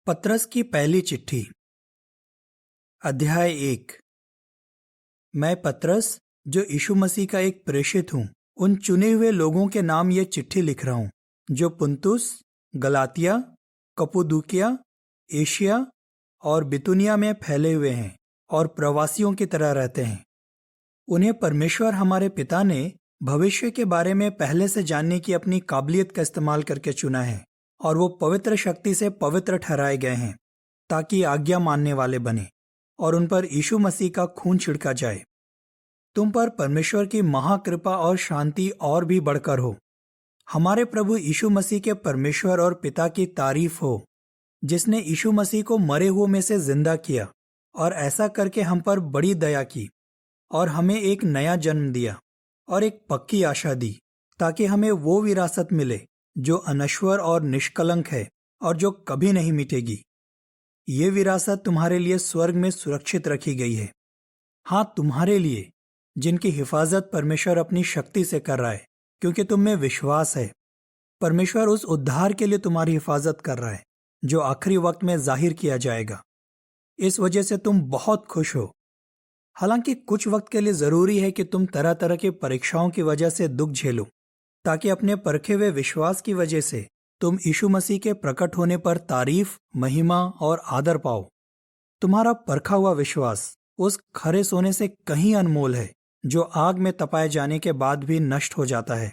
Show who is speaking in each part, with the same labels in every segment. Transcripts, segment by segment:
Speaker 1: पतरस की पहली चिट्ठी। अध्याय 1। मैं पतरस, जो यीशु मसीह का एक प्रेषित हूँ, उन चुने हुए लोगों के नाम ये चिट्ठी लिख रहा हूँ, जो पुन्तुस, गलातिया, कप्पदूकिया, एशिया और बितूनिया में फैले हुए हैं और प्रवासियों की तरह रहते हैं। उन्हें परमेश्वर हमारे पिता ने भविष्य के बारे में पहले से जानने की अपनी काबिलियत का इस्तेमाल करके चुना है, और वो पवित्र शक्ति से पवित्र ठहराए गए हैं ताकि आज्ञा मानने वाले बने और उन पर यीशु मसीह का खून छिड़का जाए। तुम पर परमेश्वर की महाकृपा और शांति और भी बढ़कर हो। हमारे प्रभु यीशु मसीह के परमेश्वर और पिता की तारीफ हो, जिसने यीशु मसीह को मरे हुए में से जिंदा किया और ऐसा करके हम पर बड़ी दया की और हमें एक नया जन्म दिया और एक पक्की आशा दी, ताकि हमें वो विरासत मिले जो अनश्वर और निष्कलंक है और जो कभी नहीं मिटेगी। ये विरासत तुम्हारे लिए स्वर्ग में सुरक्षित रखी गई है। हाँ, तुम्हारे लिए, जिनकी हिफाजत परमेश्वर अपनी शक्ति से कर रहा है, क्योंकि तुम में विश्वास है। परमेश्वर उस उद्धार के लिए तुम्हारी हिफाजत कर रहा है जो आखिरी वक्त में जाहिर किया जाएगा। इस वजह से तुम बहुत खुश हो। हालांकि कुछ वक्त के लिए जरूरी है कि तुम तरह तरह की परीक्षाओं की वजह से दुख झेलो, ताकि अपने परखे हुए विश्वास की वजह से तुम यीशु मसीह के प्रकट होने पर तारीफ, महिमा और आदर पाओ। तुम्हारा परखा हुआ विश्वास उस खरे सोने से कहीं अनमोल है, जो आग में तपाए जाने के बाद भी नष्ट हो जाता है।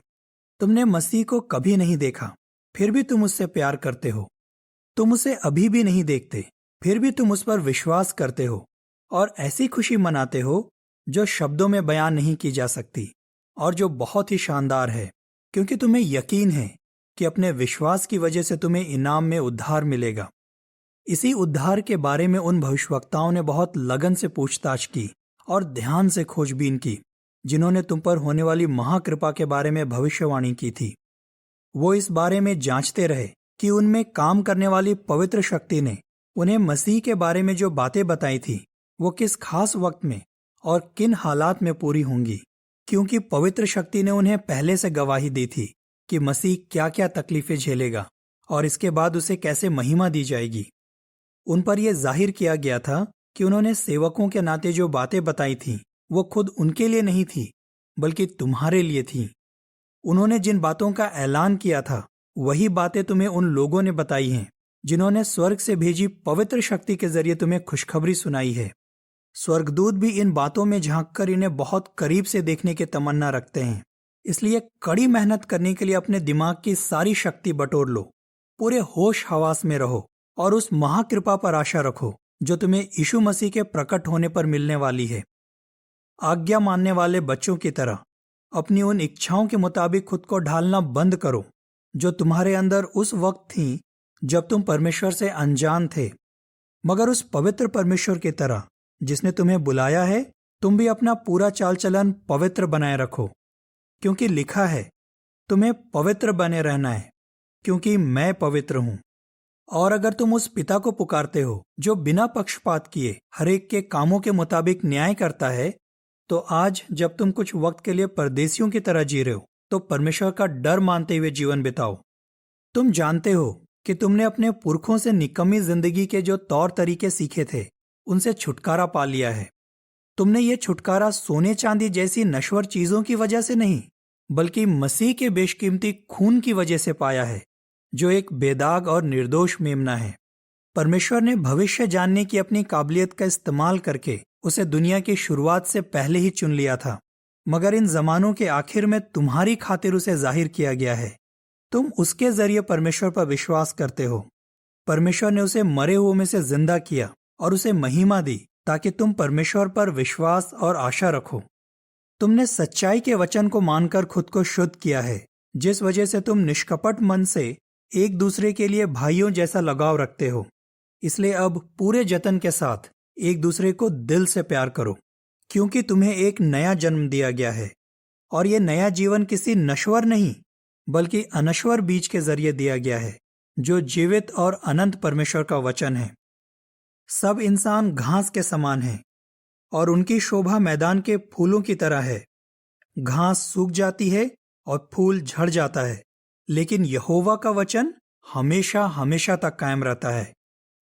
Speaker 1: तुमने मसीह को कभी नहीं देखा, फिर भी तुम उससे प्यार करते हो। तुम उसे अभी भी नहीं देखते, फिर भी तुम उस पर विश्वास करते हो और ऐसी खुशी मनाते हो जो शब्दों में बयान नहीं की जा सकती और जो बहुत ही शानदार है, क्योंकि तुम्हें यकीन है कि अपने विश्वास की वजह से तुम्हें इनाम में उद्धार मिलेगा। इसी उद्धार के बारे में उन भविष्यवक्ताओं ने बहुत लगन से पूछताछ की और ध्यान से खोजबीन की, जिन्होंने तुम पर होने वाली महाकृपा के बारे में भविष्यवाणी की थी। वो इस बारे में जांचते रहे कि उनमें काम करने वाली पवित्र शक्ति ने उन्हें मसीह के बारे में जो बातें बताई थी, वो किस खास वक्त में और किन हालात में पूरी होंगी, क्योंकि पवित्र शक्ति ने उन्हें पहले से गवाही दी थी कि मसीह क्या क्या तकलीफें झेलेगा और इसके बाद उसे कैसे महिमा दी जाएगी। उन पर यह जाहिर किया गया था कि उन्होंने सेवकों के नाते जो बातें बताई थीं, वो खुद उनके लिए नहीं थी, बल्कि तुम्हारे लिए थीं। उन्होंने जिन बातों का ऐलान किया था, वही बातें तुम्हें उन लोगों ने बताई हैं जिन्होंने स्वर्ग से भेजी पवित्र शक्ति के जरिए तुम्हें खुशखबरी सुनाई है। स्वर्गदूत भी इन बातों में झांककर इन्हें बहुत करीब से देखने की तमन्ना रखते हैं। इसलिए कड़ी मेहनत करने के लिए अपने दिमाग की सारी शक्ति बटोर लो, पूरे होश हवास में रहो और उस महाकृपा पर आशा रखो जो तुम्हें यीशु मसीह के प्रकट होने पर मिलने वाली है। आज्ञा मानने वाले बच्चों की तरह अपनी उन इच्छाओं के मुताबिक खुद को ढालना बंद करो जो तुम्हारे अंदर उस वक्त थीं जब तुम परमेश्वर से अनजान थे। मगर उस पवित्र परमेश्वर की तरह जिसने तुम्हें बुलाया है, तुम भी अपना पूरा चाल चलन पवित्र बनाए रखो, क्योंकि लिखा है, तुम्हें पवित्र बने रहना है, क्योंकि मैं पवित्र हूं। और अगर तुम उस पिता को पुकारते हो जो बिना पक्षपात किए हरेक के कामों के मुताबिक न्याय करता है, तो आज जब तुम कुछ वक्त के लिए परदेसियों की तरह जी रहे हो, तो परमेश्वर का डर मानते हुए जीवन बिताओ। तुम जानते हो कि तुमने अपने पुरखों से निकम्मी जिंदगी के जो तौर तरीके सीखे थे, उनसे छुटकारा पा लिया है। तुमने ये छुटकारा सोने चांदी जैसी नश्वर चीजों की वजह से नहीं, बल्कि मसीह के बेशकीमती खून की वजह से पाया है, जो एक बेदाग और निर्दोष मेमना है। परमेश्वर ने भविष्य जानने की अपनी काबिलियत का इस्तेमाल करके उसे दुनिया की शुरुआत से पहले ही चुन लिया था, मगर इन जमानों के आखिर में तुम्हारी खातिर उसे जाहिर किया गया है। तुम उसके जरिए परमेश्वर पर विश्वास करते हो। परमेश्वर ने उसे मरे हुए में से जिंदा किया और उसे महिमा दी, ताकि तुम परमेश्वर पर विश्वास और आशा रखो। तुमने सच्चाई के वचन को मानकर खुद को शुद्ध किया है, जिस वजह से तुम निष्कपट मन से एक दूसरे के लिए भाइयों जैसा लगाव रखते हो। इसलिए अब पूरे जतन के साथ एक दूसरे को दिल से प्यार करो, क्योंकि तुम्हें एक नया जन्म दिया गया है और यह नया जीवन किसी नश्वर नहीं, बल्कि अनश्वर बीज के जरिए दिया गया है, जो जीवित और अनंत परमेश्वर का वचन है। सब इंसान घास के समान हैं और उनकी शोभा मैदान के फूलों की तरह है। घास सूख जाती है और फूल झड़ जाता है, लेकिन यहोवा का वचन हमेशा हमेशा तक कायम रहता है।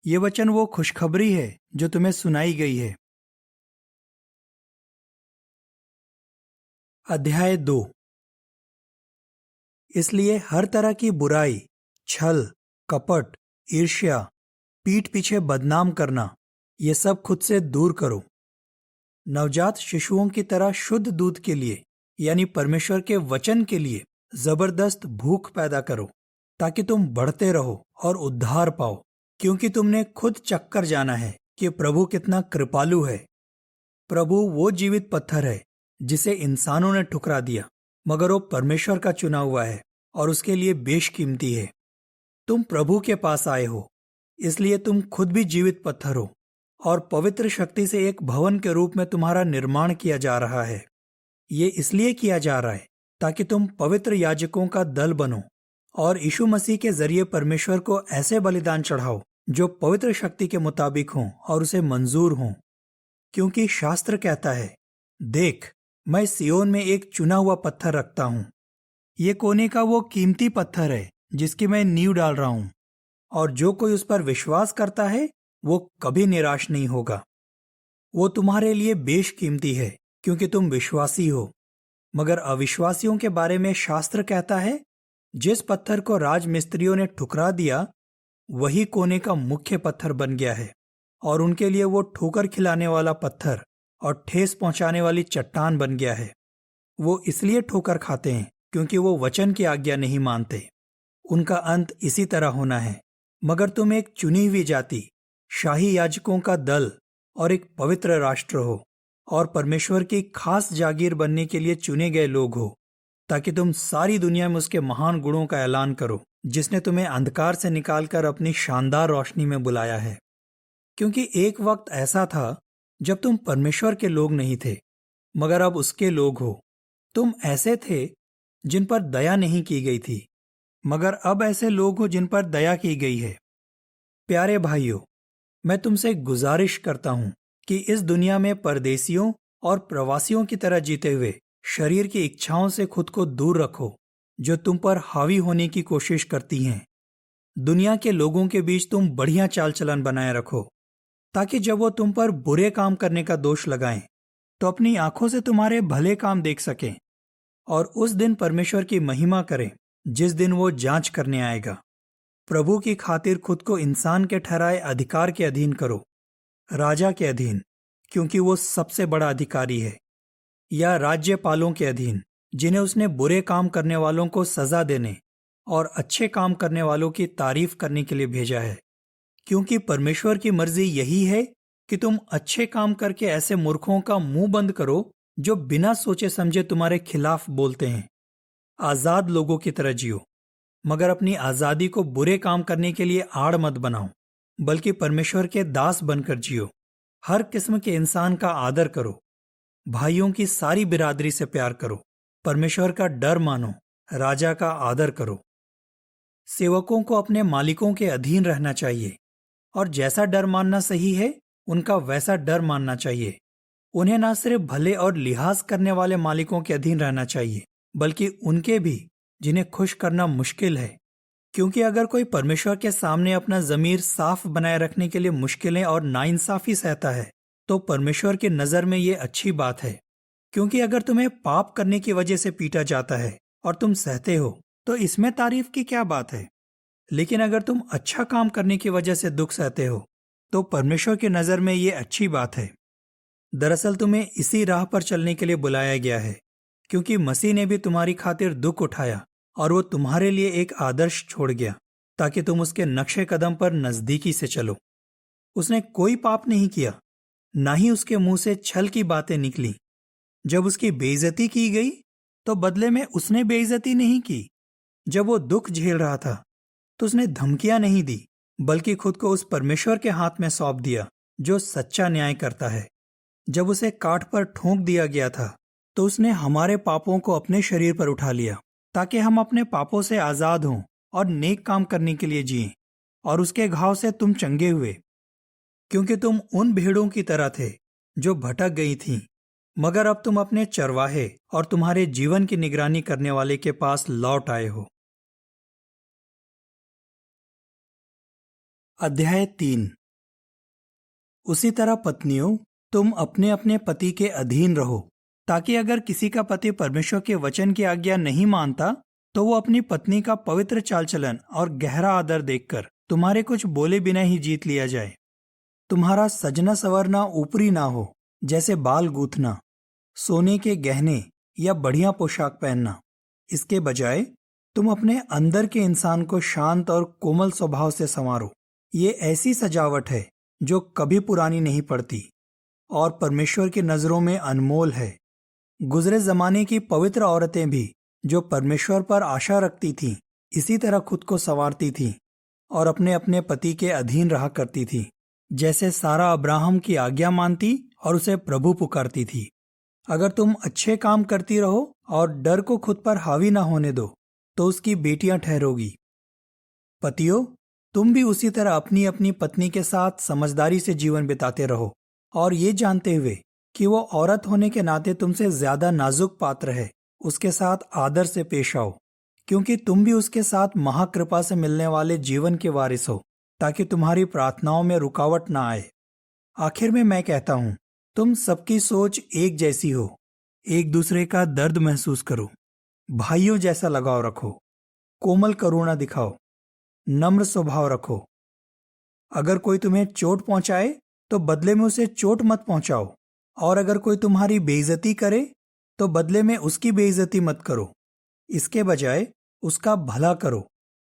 Speaker 1: ये वचन वो खुशखबरी है जो तुम्हें सुनाई गई है। अध्याय 2। इसलिए हर तरह की बुराई, छल, कपट, ईर्ष्या, पीठ पीछे बदनाम करना, ये सब खुद से दूर करो। नवजात शिशुओं की तरह शुद्ध दूध के लिए यानी परमेश्वर के वचन के लिए जबरदस्त भूख पैदा करो, ताकि तुम बढ़ते रहो और उद्धार पाओ, क्योंकि तुमने खुद चक्कर जाना है कि प्रभु कितना कृपालु है। प्रभु वो जीवित पत्थर है जिसे इंसानों ने ठुकरा दिया, मगर वो परमेश्वर का चुना हुआ है और उसके लिए बेशकीमती है। तुम प्रभु के पास आए हो, इसलिए तुम खुद भी जीवित पत्थर हो और पवित्र शक्ति से एक भवन के रूप में तुम्हारा निर्माण किया जा रहा है। ये इसलिए किया जा रहा है ताकि तुम पवित्र याजकों का दल बनो और यीशु मसीह के जरिए परमेश्वर को ऐसे बलिदान चढ़ाओ जो पवित्र शक्ति के मुताबिक हों और उसे मंजूर हों। क्योंकि शास्त्र कहता है, देख, मैं सियोन में एक चुना हुआ पत्थर रखता हूं। ये कोने का वो कीमती पत्थर है जिसकी मैं नींव डाल रहा हूं, और जो कोई उस पर विश्वास करता है वो कभी निराश नहीं होगा। वो तुम्हारे लिए बेशकीमती है क्योंकि तुम विश्वासी हो। मगर अविश्वासियों के बारे में शास्त्र कहता है, जिस पत्थर को राजमिस्त्रियों ने ठुकरा दिया वही कोने का मुख्य पत्थर बन गया है, और उनके लिए वो ठोकर खिलाने वाला पत्थर और ठेस पहुंचाने वाली चट्टान बन गया है। वो इसलिए ठोकर खाते हैं क्योंकि वो वचन की आज्ञा नहीं मानते। उनका अंत इसी तरह होना है। मगर तुम एक चुनी हुई जाति, शाही याजकों का दल और एक पवित्र राष्ट्र हो और परमेश्वर की खास जागीर बनने के लिए चुने गए लोग हो, ताकि तुम सारी दुनिया में उसके महान गुणों का ऐलान करो, जिसने तुम्हें अंधकार से निकालकर अपनी शानदार रोशनी में बुलाया है। क्योंकि एक वक्त ऐसा था जब तुम परमेश्वर के लोग नहीं थे, मगर अब उसके लोग हो। तुम ऐसे थे जिन पर दया नहीं की गई थी, मगर अब ऐसे लोग हो जिन पर दया की गई है। प्यारे भाइयों, मैं तुमसे गुजारिश करता हूं कि इस दुनिया में परदेशियों और प्रवासियों की तरह जीते हुए शरीर की इच्छाओं से खुद को दूर रखो, जो तुम पर हावी होने की कोशिश करती हैं। दुनिया के लोगों के बीच तुम बढ़िया चाल चलन बनाए रखो, ताकि जब वो तुम पर बुरे काम करने का दोष लगाएं तो अपनी आंखों से तुम्हारे भले काम देख सकें और उस दिन परमेश्वर की महिमा करें, जिस दिन वो जांच करने आएगा। प्रभु की खातिर खुद को इंसान के ठहराए अधिकार के अधीन करो, राजा के अधीन, क्योंकि वो सबसे बड़ा अधिकारी है, या राज्यपालों के अधीन, जिन्हें उसने बुरे काम करने वालों को सजा देने और अच्छे काम करने वालों की तारीफ करने के लिए भेजा है। क्योंकि परमेश्वर की मर्जी यही है कि तुम अच्छे काम करके ऐसे मूर्खों का मुंह बंद करो जो बिना सोचे समझे तुम्हारे खिलाफ बोलते हैं। आजाद लोगों की तरह जियो, मगर अपनी आजादी को बुरे काम करने के लिए आड़ मत बनाओ, बल्कि परमेश्वर के दास बनकर जियो। हर किस्म के इंसान का आदर करो, भाइयों की सारी बिरादरी से प्यार करो, परमेश्वर का डर मानो, राजा का आदर करो। सेवकों को अपने मालिकों के अधीन रहना चाहिए, और जैसा डर मानना सही है उनका वैसा डर मानना चाहिए। उन्हें न सिर्फ भले और लिहाज करने वाले मालिकों के अधीन रहना चाहिए, बल्कि उनके भी जिन्हें खुश करना मुश्किल है। क्योंकि अगर कोई परमेश्वर के सामने अपना जमीर साफ बनाए रखने के लिए मुश्किलें और नाइंसाफी सहता है, तो परमेश्वर की नजर में ये अच्छी बात है। क्योंकि अगर तुम्हें पाप करने की वजह से पीटा जाता है और तुम सहते हो, तो इसमें तारीफ की क्या बात है। लेकिन अगर तुम अच्छा काम करने की वजह से दुख सहते हो, तो परमेश्वर की नजर में ये अच्छी बात है। दरअसल तुम्हें इसी राह पर चलने के लिए बुलाया गया है, क्योंकि मसीह ने भी तुम्हारी खातिर दुख उठाया और वो तुम्हारे लिए एक आदर्श छोड़ गया, ताकि तुम उसके नक्शे कदम पर नजदीकी से चलो। उसने कोई पाप नहीं किया, ना ही उसके मुंह से छल की बातें निकली। जब उसकी बेइज्जती की गई तो बदले में उसने बेइज्जती नहीं की। जब वो दुख झेल रहा था तो उसने धमकियां नहीं दी, बल्कि खुद को उस परमेश्वर के हाथ में सौंप दिया जो सच्चा न्याय करता है। जब उसे काट पर ठोंक दिया गया था तो उसने हमारे पापों को अपने शरीर पर उठा लिया, ताकि हम अपने पापों से आजाद हों और नेक काम करने के लिए जिएं। और उसके घाव से तुम चंगे हुए, क्योंकि तुम उन भेड़ों की तरह थे जो भटक गई थीं, मगर अब तुम अपने चरवाहे और तुम्हारे जीवन की निगरानी करने वाले के पास लौट आए हो। अध्याय 3। उसी तरह पत्नियों, तुम अपने अपने पति के अधीन रहो, ताकि अगर किसी का पति परमेश्वर के वचन की आज्ञा नहीं मानता तो वो अपनी पत्नी का पवित्र चाल चलन और गहरा आदर देखकर तुम्हारे कुछ बोले बिना ही जीत लिया जाए। तुम्हारा सजना संवरना ऊपरी ना हो, जैसे बाल गूंथना, सोने के गहने या बढ़िया पोशाक पहनना। इसके बजाय तुम अपने अंदर के इंसान को शांत और कोमल स्वभाव से संवारो। ये ऐसी सजावट है जो कभी पुरानी नहीं पड़ती और परमेश्वर की नजरों में अनमोल है। गुजरे जमाने की पवित्र औरतें भी जो परमेश्वर पर आशा रखती थीं, इसी तरह खुद को संवारती थीं और अपने अपने पति के अधीन रहा करती थीं। जैसे सारा अब्राहम की आज्ञा मानती और उसे प्रभु पुकारती थी। अगर तुम अच्छे काम करती रहो और डर को खुद पर हावी ना होने दो तो उसकी बेटियां ठहरोगी। पतियों, तुम भी उसी तरह अपनी अपनी पत्नी के साथ समझदारी से जीवन बिताते रहो और ये जानते हुए कि वो औरत होने के नाते तुमसे ज्यादा नाजुक पात्र है, उसके साथ आदर से पेश आओ, क्योंकि तुम भी उसके साथ महाकृपा से मिलने वाले जीवन के वारिस हो, ताकि तुम्हारी प्रार्थनाओं में रुकावट ना आए। आखिर में मैं कहता हूं, तुम सबकी सोच एक जैसी हो, एक दूसरे का दर्द महसूस करो, भाइयों जैसा लगाव रखो, कोमल करुणा दिखाओ, नम्र स्वभाव रखो। अगर कोई तुम्हें चोट पहुंचाए तो बदले में उसे चोट मत पहुंचाओ, और अगर कोई तुम्हारी बेइज्जती करे तो बदले में उसकी बेइज्जती मत करो। इसके बजाय उसका भला करो,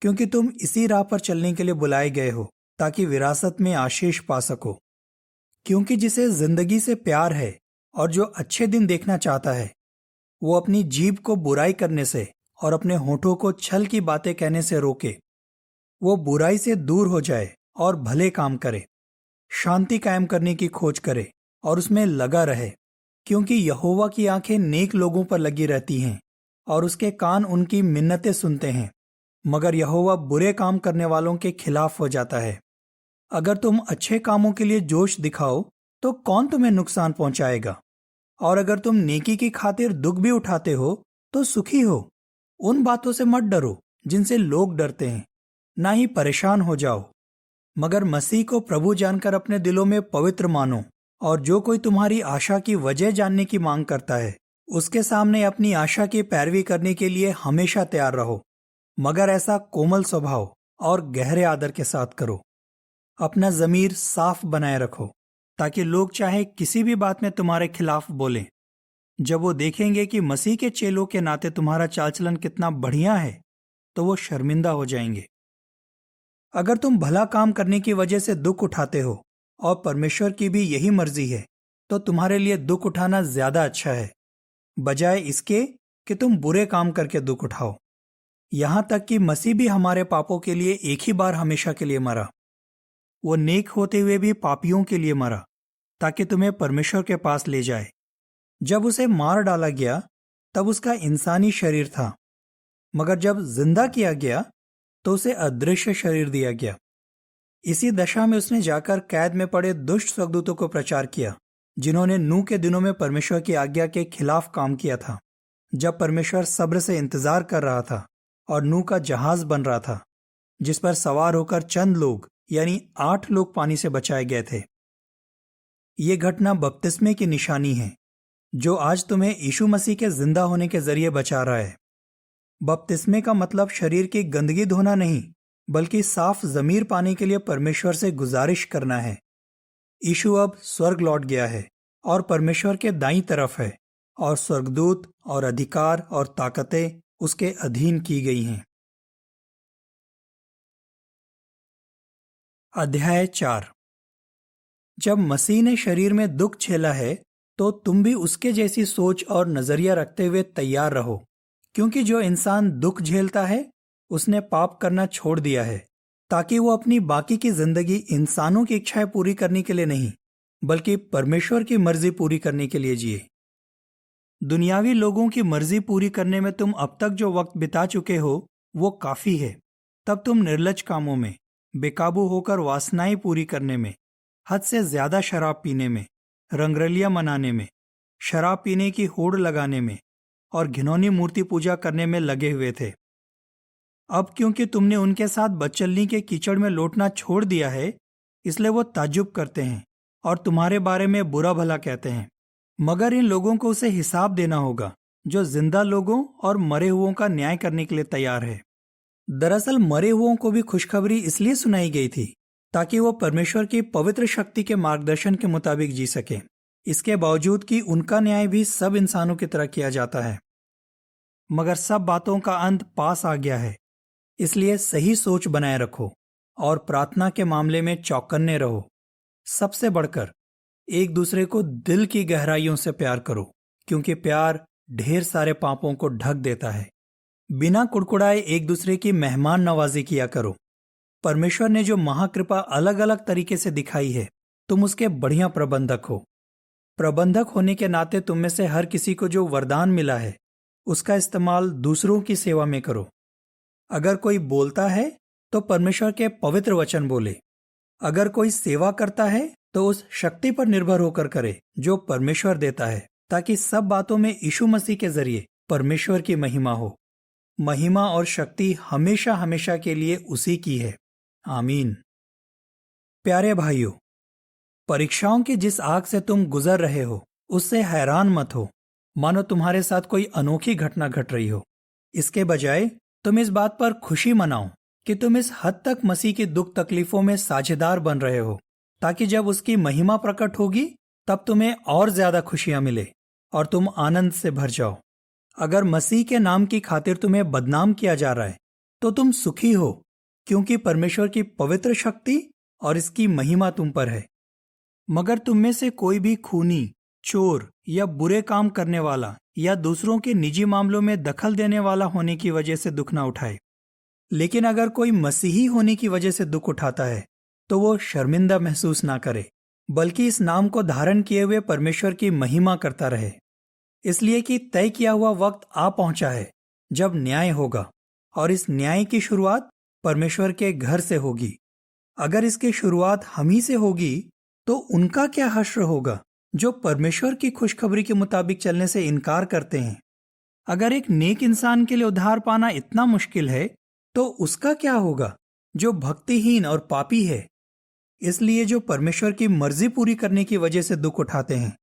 Speaker 1: क्योंकि तुम इसी राह पर चलने के लिए बुलाए गए हो, ताकि विरासत में आशीष पा सको। क्योंकि जिसे जिंदगी से प्यार है और जो अच्छे दिन देखना चाहता है, वो अपनी जीभ को बुराई करने से और अपने होठों को छल की बातें कहने से रोके। वो बुराई से दूर हो जाए और भले काम करे, शांति कायम करने की खोज करे और उसमें लगा रहे, क्योंकि यहोवा की आंखें नेक लोगों पर लगी रहती हैं और उसके कान उनकी मिन्नतें सुनते हैं, मगर यहोवा बुरे काम करने वालों के खिलाफ हो जाता है। अगर तुम अच्छे कामों के लिए जोश दिखाओ तो कौन तुम्हें नुकसान पहुंचाएगा, और अगर तुम नेकी की खातिर दुख भी उठाते हो तो सुखी हो। उन बातों से मत डरो जिनसे लोग डरते हैं, ना ही परेशान हो जाओ, मगर मसीह को प्रभु जानकर अपने दिलों में पवित्र मानो, और जो कोई तुम्हारी आशा की वजह जानने की मांग करता है, उसके सामने अपनी आशा की पैरवी करने के लिए हमेशा तैयार रहो, मगर ऐसा कोमल स्वभाव और गहरे आदर के साथ करो। अपना ज़मीर साफ बनाए रखो, ताकि लोग चाहे किसी भी बात में तुम्हारे खिलाफ बोलें, जब वो देखेंगे कि मसीह के चेलों के नाते तुम्हारा चाल चलन कितना बढ़िया है, तो वो शर्मिंदा हो जाएंगे। अगर तुम भला काम करने की वजह से दुख उठाते हो और परमेश्वर की भी यही मर्जी है, तो तुम्हारे लिए दुख उठाना ज्यादा अच्छा है, बजाय इसके कि तुम बुरे काम करके दुख उठाओ। यहां तक कि मसीह भी हमारे पापों के लिए एक ही बार हमेशा के लिए मरा। वो नेक होते हुए भी पापियों के लिए मरा, ताकि तुम्हें परमेश्वर के पास ले जाए। जब उसे मार डाला गया तब उसका इंसानी शरीर था, मगर जब जिंदा किया गया तो उसे अदृश्य शरीर दिया गया। इसी दशा में उसने जाकर कैद में पड़े दुष्ट स्वर्गदूतों को प्रचार किया, जिन्होंने नूह के दिनों में परमेश्वर की आज्ञा के खिलाफ काम किया था, जब परमेश्वर सब्र से इंतजार कर रहा था और नूह का जहाज बन रहा था, जिस पर सवार होकर चंद लोग यानी 8 लोग पानी से बचाए गए थे। ये घटना बपतिस्मे की निशानी है, जो आज तुम्हें यीशु मसीह के जिंदा होने के जरिए बचा रहा है। बपतिस्मे का मतलब शरीर की गंदगी धोना नहीं, बल्कि साफ जमीर पाने के लिए परमेश्वर से गुजारिश करना है। यीशु अब स्वर्ग लौट गया है और परमेश्वर के दाईं तरफ है, और स्वर्गदूत और अधिकार और ताकतें उसके अधीन की गई हैं। अध्याय 4। जब मसीह ने शरीर में दुख झेला है, तो तुम भी उसके जैसी सोच और नजरिया रखते हुए तैयार रहो, क्योंकि जो इंसान दुख झेलता है उसने पाप करना छोड़ दिया है, ताकि वो अपनी बाकी की जिंदगी इंसानों की इच्छाएं पूरी करने के लिए नहीं, बल्कि परमेश्वर की मर्जी पूरी करने के लिए जिए। दुनियावी लोगों की मर्जी पूरी करने में तुम अब तक जो वक्त बिता चुके हो वो काफी है। तब तुम निर्लज कामों में, बेकाबू होकर वासनाएं पूरी करने में, हद से ज्यादा शराब पीने में, रंगरलियां मनाने में, शराब पीने की होड़ लगाने में और घिनौनी मूर्ति पूजा करने में लगे हुए थे। अब क्योंकि तुमने उनके साथ बदचलनी के कीचड़ में लौटना छोड़ दिया है, इसलिए वो ताज्जुब करते हैं और तुम्हारे बारे में बुरा भला कहते हैं। मगर इन लोगों को उसे हिसाब देना होगा जो जिंदा लोगों और मरे हुओं का न्याय करने के लिए तैयार है। दरअसल मरे हुओं को भी खुशखबरी इसलिए सुनाई गई थी ताकि वो परमेश्वर की पवित्र शक्ति के मार्गदर्शन के मुताबिक जी सके, इसके बावजूद कि उनका न्याय भी सब इंसानों की तरह किया जाता है। मगर सब बातों का अंत पास आ गया है, इसलिए सही सोच बनाए रखो और प्रार्थना के मामले में चौकन्ने रहो। सबसे बढ़कर एक दूसरे को दिल की गहराइयों से प्यार करो, क्योंकि प्यार ढेर सारे पापों को ढक देता है। बिना कुड़कुड़ाए एक दूसरे की मेहमान नवाजी किया करो। परमेश्वर ने जो महाकृपा अलग अलग तरीके से दिखाई है, तुम उसके बढ़िया प्रबंधक हो। प्रबंधक होने के नाते तुम में से हर किसी को जो वरदान मिला है उसका इस्तेमाल दूसरों की सेवा में करो। अगर कोई बोलता है तो परमेश्वर के पवित्र वचन बोले। अगर कोई सेवा करता है तो उस शक्ति पर निर्भर होकर करे जो परमेश्वर देता है, ताकि सब बातों में यीशु मसीह के जरिए परमेश्वर की महिमा हो। महिमा और शक्ति हमेशा हमेशा के लिए उसी की है। आमीन। प्यारे भाइयों, परीक्षाओं की जिस आग से तुम गुजर रहे हो उससे हैरान मत हो मानो तुम्हारे साथ कोई अनोखी घटना घट रही हो। इसके बजाय तुम इस बात पर खुशी मनाओ कि तुम इस हद तक मसीह की दुख तकलीफों में साझेदार बन रहे हो, ताकि जब उसकी महिमा प्रकट होगी तब तुम्हें और ज्यादा खुशियां मिले और तुम आनंद से भर जाओ। अगर मसीह के नाम की खातिर तुम्हें बदनाम किया जा रहा है तो तुम सुखी हो, क्योंकि परमेश्वर की पवित्र शक्ति और इसकी महिमा तुम पर है। मगर तुम में से कोई भी खूनी, चोर या बुरे काम करने वाला या दूसरों के निजी मामलों में दखल देने वाला होने की वजह से दुख ना उठाए। लेकिन अगर कोई मसीही होने की वजह से दुख उठाता है तो वो शर्मिंदा महसूस ना करे, बल्कि इस नाम को धारण किए हुए परमेश्वर की महिमा करता रहे। इसलिए कि तय किया हुआ वक्त आ पहुंचा है जब न्याय होगा, और इस न्याय की शुरुआत परमेश्वर के घर से होगी। अगर इसकी शुरुआत हम ही से होगी तो उनका क्या हश्र होगा जो परमेश्वर की खुशखबरी के मुताबिक चलने से इनकार करते हैं। अगर एक नेक इंसान के लिए उद्धार पाना इतना मुश्किल है तो उसका क्या होगा जो भक्तिहीन और पापी है। इसलिए जो परमेश्वर की मर्जी पूरी करने की वजह से दुख उठाते हैं,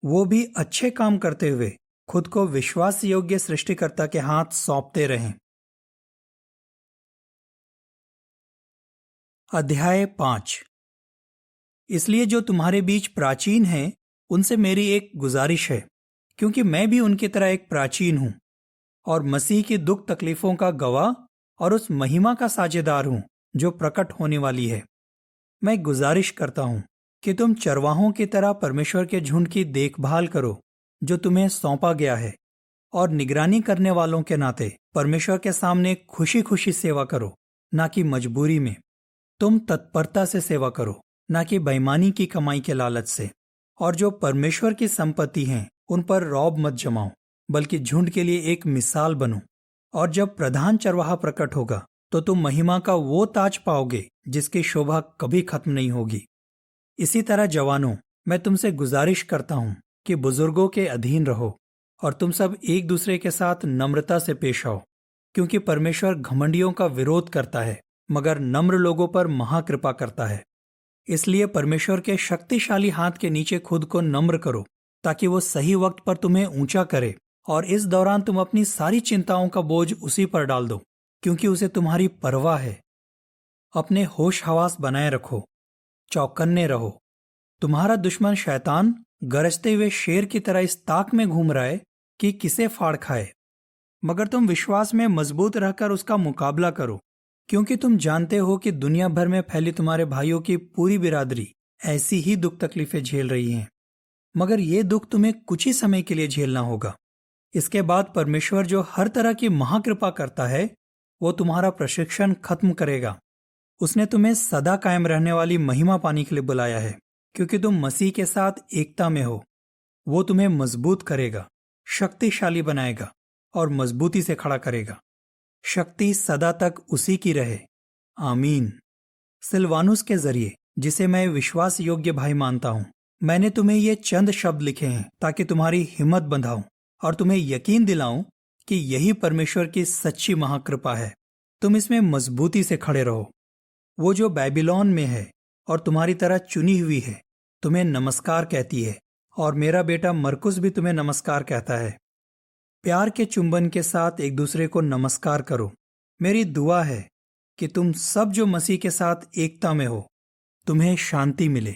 Speaker 1: वो भी अच्छे काम करते हुए खुद को विश्वास योग्य सृष्टिकर्ता के हाथ सौंपते रहें। अध्याय 5। इसलिए जो तुम्हारे बीच प्राचीन हैं, उनसे मेरी एक गुजारिश है, क्योंकि मैं भी उनकी तरह एक प्राचीन हूं और मसीह की दुख तकलीफों का गवाह और उस महिमा का साझेदार हूं जो प्रकट होने वाली है। मैं गुजारिश करता हूं कि तुम चरवाहों की तरह परमेश्वर के झुंड की देखभाल करो जो तुम्हें सौंपा गया है, और निगरानी करने वालों के नाते परमेश्वर के सामने खुशी खुशी सेवा करो, ना कि मजबूरी में। तुम तत्परता से सेवा करो, ना कि बेईमानी की कमाई के लालच से। और जो परमेश्वर की संपत्ति हैं उन पर रौब मत जमाओ, बल्कि झुंड के लिए एक मिसाल बनो। और जब प्रधान चरवाहा प्रकट होगा तो तुम महिमा का वो ताज पाओगे जिसकी शोभा कभी खत्म नहीं होगी। इसी तरह जवानों, मैं तुमसे गुजारिश करता हूं कि बुजुर्गों के अधीन रहो और तुम सब एक दूसरे के साथ नम्रता से पेश आओ, क्योंकि परमेश्वर घमंडियों का विरोध करता है मगर नम्र लोगों पर महाकृपा करता है। इसलिए परमेश्वर के शक्तिशाली हाथ के नीचे खुद को नम्र करो, ताकि वो सही वक्त पर तुम्हें ऊंचा करे, और इस दौरान तुम अपनी सारी चिंताओं का बोझ उसी पर डाल दो, क्योंकि उसे तुम्हारी परवाह है। अपने होश हवास बनाए रखो, चौकन्ने रहो। तुम्हारा दुश्मन शैतान गरजते हुए शेर की तरह इस ताक में घूम रहा है कि किसे फाड़ खाए। मगर तुम विश्वास में मजबूत रहकर उसका मुकाबला करो, क्योंकि तुम जानते हो कि दुनिया भर में फैली तुम्हारे भाइयों की पूरी बिरादरी ऐसी ही दुख तकलीफें झेल रही हैं। मगर ये दुख तुम्हें कुछ ही समय के लिए झेलना होगा। इसके बाद परमेश्वर जो हर तरह की महाकृपा करता है, वो तुम्हारा प्रशिक्षण खत्म करेगा। उसने तुम्हें सदा कायम रहने वाली महिमा पाने के लिए बुलाया है, क्योंकि तुम मसीह के साथ एकता में हो। वो तुम्हें मजबूत करेगा, शक्तिशाली बनाएगा और मजबूती से खड़ा करेगा। शक्ति सदा तक उसी की रहे। आमीन। सिलवानुस के जरिए, जिसे मैं विश्वास योग्य भाई मानता हूं, मैंने तुम्हें ये चंद शब्द लिखे हैं ताकि तुम्हारी हिम्मत बंधाऊं और तुम्हें यकीन दिलाऊं कि यही परमेश्वर की सच्ची महाकृपा है। तुम इसमें मजबूती से खड़े रहो। वो जो बेबीलोन में है और तुम्हारी तरह चुनी हुई है तुम्हें नमस्कार कहती है, और मेरा बेटा मरकुस भी तुम्हें नमस्कार कहता है। प्यार के चुंबन के साथ एक दूसरे को नमस्कार करो। मेरी दुआ है कि तुम सब जो मसीह के साथ एकता में हो, तुम्हें शांति मिले।